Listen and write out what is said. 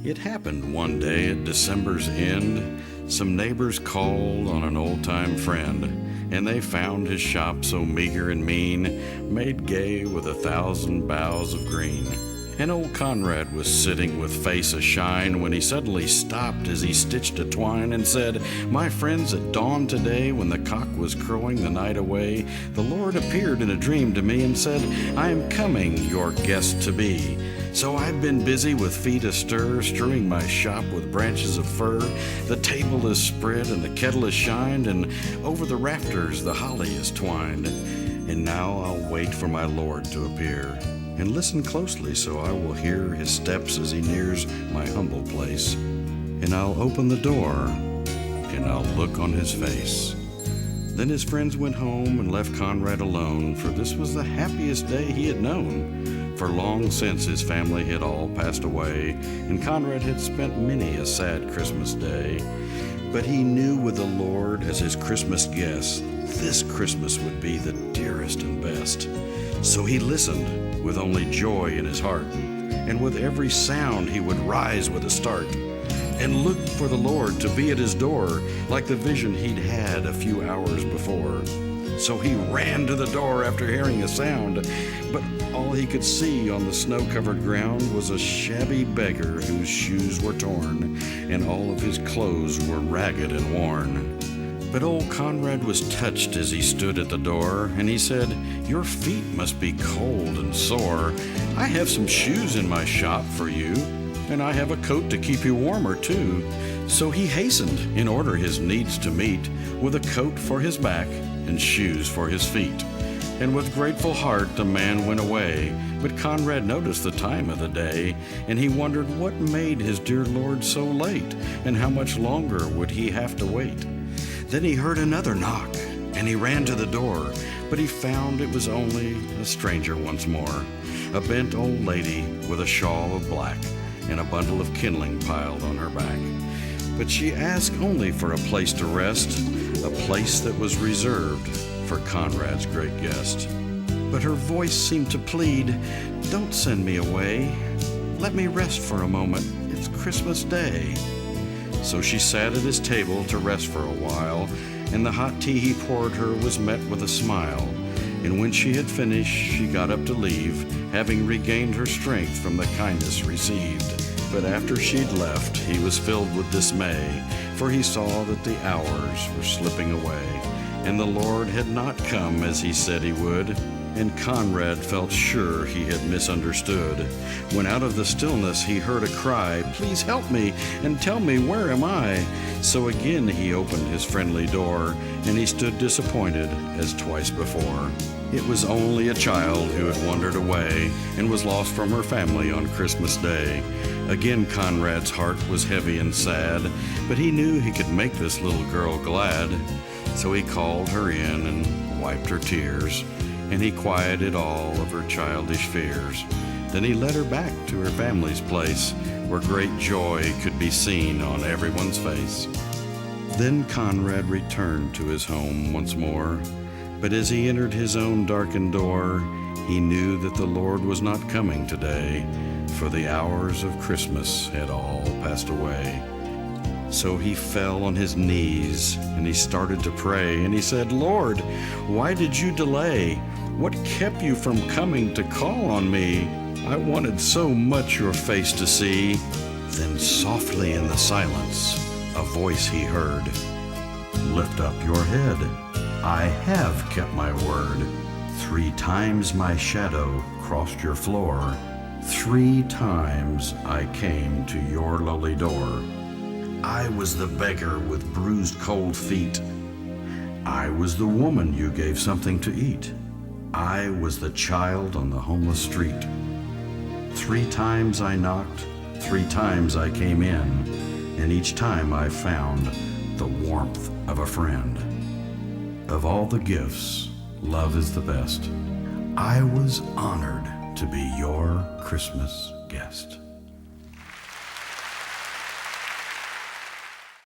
It happened one day at December's end. Some neighbors called on an old-time friend, and they found his shop so meager and mean, made gay with 1,000 boughs of green. And old Conrad was sitting with face ashine when he suddenly stopped as he stitched a twine and said, "My friends, at dawn today, when the cock was crowing the night away, the Lord appeared in a dream to me and said, 'I am coming, your guest to be.' So I've been busy with feet astir, strewing my shop with branches of fir. The table is spread and the kettle is shined, and over the rafters the holly is twined. And now I'll wait for my Lord to appear, and listen closely so I will hear his steps as he nears my humble place. And I'll open the door, and I'll look on his face." Then his friends went home and left Conrad alone, for this was the happiest day he had known. For long since his family had all passed away, and Conrad had spent many a sad Christmas day. But he knew with the Lord as his Christmas guest, this Christmas would be the dearest and best. So he listened with only joy in his heart, and with every sound he would rise with a start, and look for the Lord to be at his door, like the vision he'd had a few hours before. So he ran to the door after hearing a sound, but all he could see on the snow-covered ground was a shabby beggar whose shoes were torn, and all of his clothes were ragged and worn. But old Conrad was touched as he stood at the door, and he said, "Your feet must be cold and sore. I have some shoes in my shop for you, and I have a coat to keep you warmer too." So he hastened, in order his needs to meet, with a coat for his back and shoes for his feet. And with grateful heart the man went away. But Conrad noticed the time of the day, and he wondered what made his dear Lord so late, and how much longer would he have to wait. Then he heard another knock, and he ran to the door, but he found it was only a stranger once more, a bent old lady with a shawl of black and a bundle of kindling piled on her back. But she asked only for a place to rest, a place that was reserved for Conrad's great guest. But her voice seemed to plead, "Don't send me away. Let me rest for a moment. It's Christmas Day." So she sat at his table to rest for a while, and the hot tea he poured her was met with a smile. And when she had finished, she got up to leave, having regained her strength from the kindness received. But after she'd left, he was filled with dismay, for he saw that the hours were slipping away, and the Lord had not come as he said he would. And Conrad felt sure he had misunderstood, when out of the stillness he heard a cry, "Please help me and tell me, where am I?" So again he opened his friendly door, and he stood disappointed as twice before. It was only a child who had wandered away and was lost from her family on Christmas Day. Again Conrad's heart was heavy and sad, but he knew he could make this little girl glad. So he called her in and wiped her tears, and he quieted all of her childish fears. Then he led her back to her family's place, where great joy could be seen on everyone's face. Then Conrad returned to his home once more, but as he entered his own darkened door, he knew that the Lord was not coming today, for the hours of Christmas had all passed away. So he fell on his knees, and he started to pray, and he said, "Lord, why did you delay? What kept you from coming to call on me? I wanted so much your face to see." Then softly in the silence, a voice he heard, "Lift up your head. I have kept my word. 3 times my shadow crossed your floor. 3 times I came to your lowly door. I was the beggar with bruised cold feet. I was the woman you gave something to eat. I was the child on the homeless street. 3 times I knocked, 3 times I came in, and each time I found the warmth of a friend. Of all the gifts, love is the best. I was honored to be your Christmas guest."